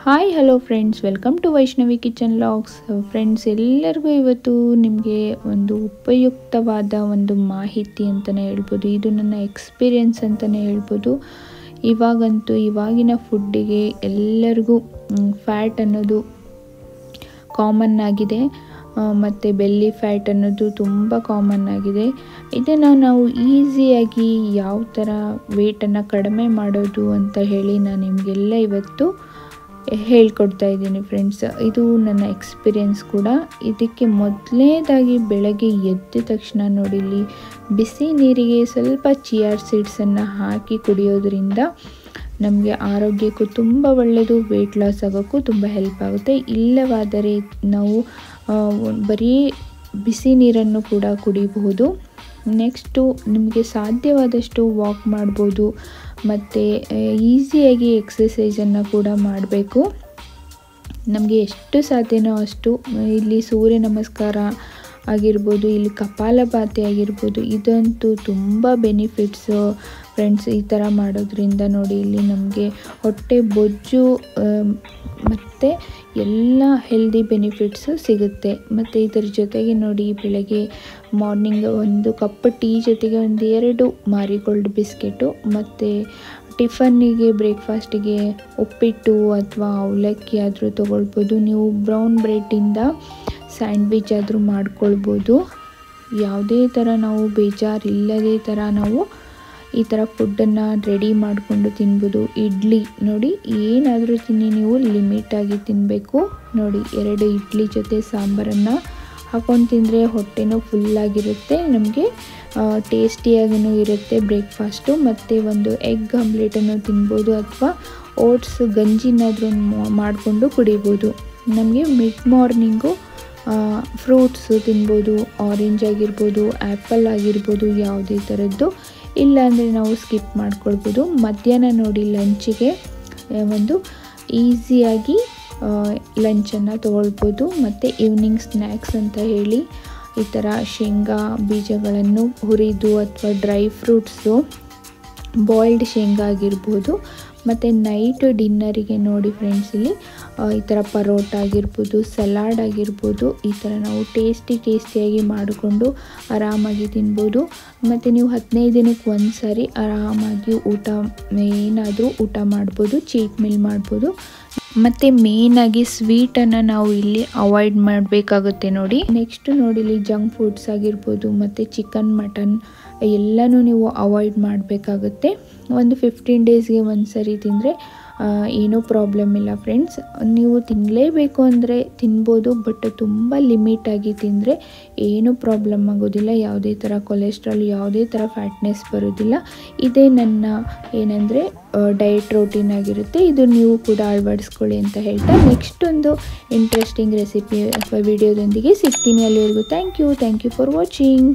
Hi hello friends, welcome to Vaishnavi kitchen logs. Friends, ಎಲ್ಲರಿಗೂ ಇವತ್ತು ನಿಮಗೆ ಒಂದು ಉಪಯುಕ್ತವಾದ ಒಂದು ಮಾಹಿತಿ ಅಂತಲೇ ಹೇಳ್ಬೋದು. ಇದು ನನ್ನ ಎಕ್ಸ್ಪೀರಿಯನ್ಸ್ ಅಂತಲೇ ಹೇಳ್ಬೋದು. ಇವಾಗಿನ ಫುಡ್ಡಿಗೆ ಎಲ್ಲರಿಗೂ ಫ್ಯಾಟ್ ಅನ್ನೋದು ಕಾಮನ್ ಆಗಿದೆ, ಮತ್ತು ಬೆಲ್ಲಿ ಫ್ಯಾಟ್ ಅನ್ನೋದು ತುಂಬ ಕಾಮನ್ ಆಗಿದೆ. ಇದನ್ನು ನಾವು ಈಸಿಯಾಗಿ ಯಾವ ಥರ ವೇಟನ್ನು ಕಡಿಮೆ ಮಾಡೋದು ಅಂತ ಹೇಳಿ ನಾನು ನಿಮಗೆಲ್ಲ ಇವತ್ತು ಹೇಳ್ಕೊಡ್ತಾ ಇದ್ದೀನಿ ಫ್ರೆಂಡ್ಸ್. ಇದು ನನ್ನ ಎಕ್ಸ್ಪೀರಿಯನ್ಸ್ ಕೂಡ. ಇದಕ್ಕೆ ಮೊದಲನೇದಾಗಿ ಬೆಳಗ್ಗೆ ಎದ್ದ ತಕ್ಷಣ ನೋಡಿಲಿ ಬಿಸಿ ನೀರಿಗೆ ಸ್ವಲ್ಪ ಚಿಯಾ ಸೀಡ್ಸನ್ನು ಹಾಕಿ ಕುಡಿಯೋದ್ರಿಂದ ನಮಗೆ ಆರೋಗ್ಯಕ್ಕೂ ತುಂಬ ಒಳ್ಳೆಯದು, ವೆಯ್ಟ್ ಲಾಸ್ ಆಗೋಕ್ಕೂ ತುಂಬ ಹೆಲ್ಪ್ ಆಗುತ್ತೆ. ಇಲ್ಲವಾದರೆ ನಾವು ಬರೀ ಬಿಸಿ ನೀರನ್ನು ಕೂಡ ಕುಡಿಬಹುದು. ನೆಕ್ಸ್ಟು ನಿಮಗೆ ಸಾಧ್ಯವಾದಷ್ಟು ವಾಕ್ ಮಾಡ್ಬೋದು, ಮತ್ತು ಈಸಿಯಾಗಿ ಎಕ್ಸಸೈಸನ್ನು ಕೂಡ ಮಾಡಬೇಕು. ನಮಗೆ ಎಷ್ಟು ಸಾಧ್ಯನೋ ಅಷ್ಟು ಇಲ್ಲಿ ಸೂರ್ಯ ನಮಸ್ಕಾರ ಆಗಿರ್ಬೋದು, ಇಲ್ಲಿ ಕಪಾಲಭಾತಿ ಆಗಿರ್ಬೋದು, ಇದಂತೂ ತುಂಬ ಬೆನಿಫಿಟ್ಸು ಫ್ರೆಂಡ್ಸ್. ಈ ಥರ ಮಾಡೋದ್ರಿಂದ ನೋಡಿ ಇಲ್ಲಿ ನಮಗೆ ಹೊಟ್ಟೆ ಬೊಜ್ಜು ಮತ್ತು ಎಲ್ಲ ಹೆಲ್ದಿ ಬೆನಿಫಿಟ್ಸು ಸಿಗುತ್ತೆ. ಮತ್ತು ಇದರ ಜೊತೆಗೆ ನೋಡಿ ಬೆಳಗ್ಗೆ ಮಾರ್ನಿಂಗ್ ಒಂದು ಕಪ್ ಟೀ ಜೊತೆಗೆ 2 ಮಾರಿಗೋಲ್ಡ್ ಬಿಸ್ಕೆಟು, ಮತ್ತು ಟಿಫನ್ನಿಗೆ ಬ್ರೇಕ್ಫಾಸ್ಟಿಗೆ ಉಪ್ಪಿಟ್ಟು ಅಥವಾ ಅವಲಕ್ಕಿ ಆದರೂ ತೊಗೊಳ್ಬೋದು. ನೀವು ಬ್ರೌನ್ ಬ್ರೆಡ್ಡಿಂದ ಸ್ಯಾಂಡ್ವಿಚ್ ಆದರೂ ಮಾಡ್ಕೊಳ್ಬೋದು. ಯಾವುದೇ ಥರ ನಾವು ಬೇಜಾರಿಲ್ಲದೇ ಥರ ನಾವು ಈ ಥರ ಫುಡ್ಡನ್ನು ರೆಡಿ ಮಾಡಿಕೊಂಡು ತಿನ್ಬೋದು. ಇಡ್ಲಿ ನೋಡಿ, ಏನಾದರೂ ತಿನ್ನಿ, ನೀವು ಲಿಮಿಟಾಗಿ ತಿನ್ನಬೇಕು. ನೋಡಿ 2 ಇಡ್ಲಿ ಜೊತೆ ಸಾಂಬಾರನ್ನು ಹಾಕೊಂಡು ತಿಂದರೆ ಹೊಟ್ಟೆನೂ ಫುಲ್ಲಾಗಿರುತ್ತೆ, ನಮಗೆ ಟೇಸ್ಟಿಯಾಗೂ ಇರುತ್ತೆ ಬ್ರೇಕ್ಫಾಸ್ಟು. ಮತ್ತು ಒಂದು ಎಗ್ ಆಮ್ಲೆಟನ್ನು ತಿನ್ಬೋದು, ಅಥವಾ ಓಟ್ಸ್ ಗಂಜಿನಾದರೂ ಮಾಡಿಕೊಂಡು ಕುಡಿಬೋದು. ನಮಗೆ ಮಿಡ್ ಮಾರ್ನಿಂಗು ಫ್ರೂಟ್ಸು ತಿನ್ಬೋದು, ಆರೆಂಜ್ ಆಗಿರ್ಬೋದು, ಆ್ಯಪಲ್ ಆಗಿರ್ಬೋದು, ಯಾವುದೇ ಥರದ್ದು. ಇಲ್ಲಾಂದರೆ ನಾವು ಸ್ಕಿಪ್ ಮಾಡ್ಕೊಳ್ಬೋದು. ಮಧ್ಯಾಹ್ನ ನೋಡಿ ಲಂಚಿಗೆ ಒಂದು ಈಸಿಯಾಗಿ ಲಂಚನ್ನು ತೊಗೊಳ್ಬೋದು. ಮತ್ತು ಈವ್ನಿಂಗ್ ಸ್ನ್ಯಾಕ್ಸ್ ಅಂತ ಹೇಳಿ ಈ ಥರ ಶೇಂಗಾ ಬೀಜಗಳನ್ನು ಹುರಿದು ಅಥವಾ ಡ್ರೈ ಫ್ರೂಟ್ಸು, ಬಾಯ್ಲ್ಡ್ ಶೇಂಗಾ ಆಗಿರ್ಬೋದು. ಮತ್ತು ನೈಟ್ ಡಿನ್ನರಿಗೆ ನೋಡಿ ಫ್ರೆಂಡ್ಸ್, ಇಲ್ಲಿ ಈ ಥರ ಪರೋಟ ಆಗಿರ್ಬೋದು, ಸಲಾಡ್ ಆಗಿರ್ಬೋದು, ಈ ಥರ ನಾವು ಟೇಸ್ಟಿಯಾಗಿ ಮಾಡಿಕೊಂಡು ಆರಾಮಾಗಿ ತಿನ್ಬೋದು. ಮತ್ತು ನೀವು 15 ದಿನಕ್ಕೆ ಒಂದು ಸಾರಿ ಆರಾಮಾಗಿ ಏನಾದರೂ ಊಟ ಮಾಡ್ಬೋದು, ಚೀಟ್ ಮೀಲ್ ಮಾಡ್ಬೋದು. ಮತ್ತು ಮೇಯ್ನಾಗಿ ಸ್ವೀಟನ್ನು ನಾವು ಇಲ್ಲಿ ಅವಾಯ್ಡ್ ಮಾಡಬೇಕಾಗುತ್ತೆ ನೋಡಿ. ನೆಕ್ಸ್ಟ್ ನೋಡಿ ಇಲ್ಲಿ ಜಂಕ್ ಫುಡ್ಸ್ ಆಗಿರ್ಬೋದು, ಮತ್ತು ಚಿಕನ್ ಮಟನ್ ಎಲ್ಲನೂ ನೀವು ಅವಾಯ್ಡ್ ಮಾಡಬೇಕಾಗುತ್ತೆ. ಒಂದು 15 ಡೇಸ್ಗೆ ಒಂದು ಸರಿ ತಿಂದರೆ ಏನೂ ಪ್ರಾಬ್ಲಮ್ ಇಲ್ಲ ಫ್ರೆಂಡ್ಸ್. ನೀವು ತಿನ್ನಲೇಬೇಕು ಅಂದರೆ ತಿನ್ಬೋದು, ಬಟ್ ತುಂಬ ಲಿಮಿಟಾಗಿ ತಿಂದರೆ ಏನೂ ಪ್ರಾಬ್ಲಮ್ ಆಗೋದಿಲ್ಲ. ಯಾವುದೇ ಥರ ಕೊಲೆಸ್ಟ್ರಾಲ್, ಯಾವುದೇ ಥರ ಫ್ಯಾಟ್ನೆಸ್ ಬರೋದಿಲ್ಲ. ಇದೇ ನನ್ನ ಏನಂದರೆ ಡಯಟ್ ರೋಟೀನ್ ಆಗಿರುತ್ತೆ. ಇದು ನೀವು ಕೂಡ ಅಳವಡಿಸ್ಕೊಳ್ಳಿ ಅಂತ ಹೇಳ್ತಾ ನೆಕ್ಸ್ಟ್ ಒಂದು ಇಂಟ್ರೆಸ್ಟಿಂಗ್ ರೆಸಿಪಿ ಅಥವಾ ವಿಡಿಯೋದೊಂದಿಗೆ ಸಿಗ್ತೀನಿ. ಅಲ್ಲಿವರೆಗೂ ಥ್ಯಾಂಕ್ ಯು ಫಾರ್ ವಾಚಿಂಗ್.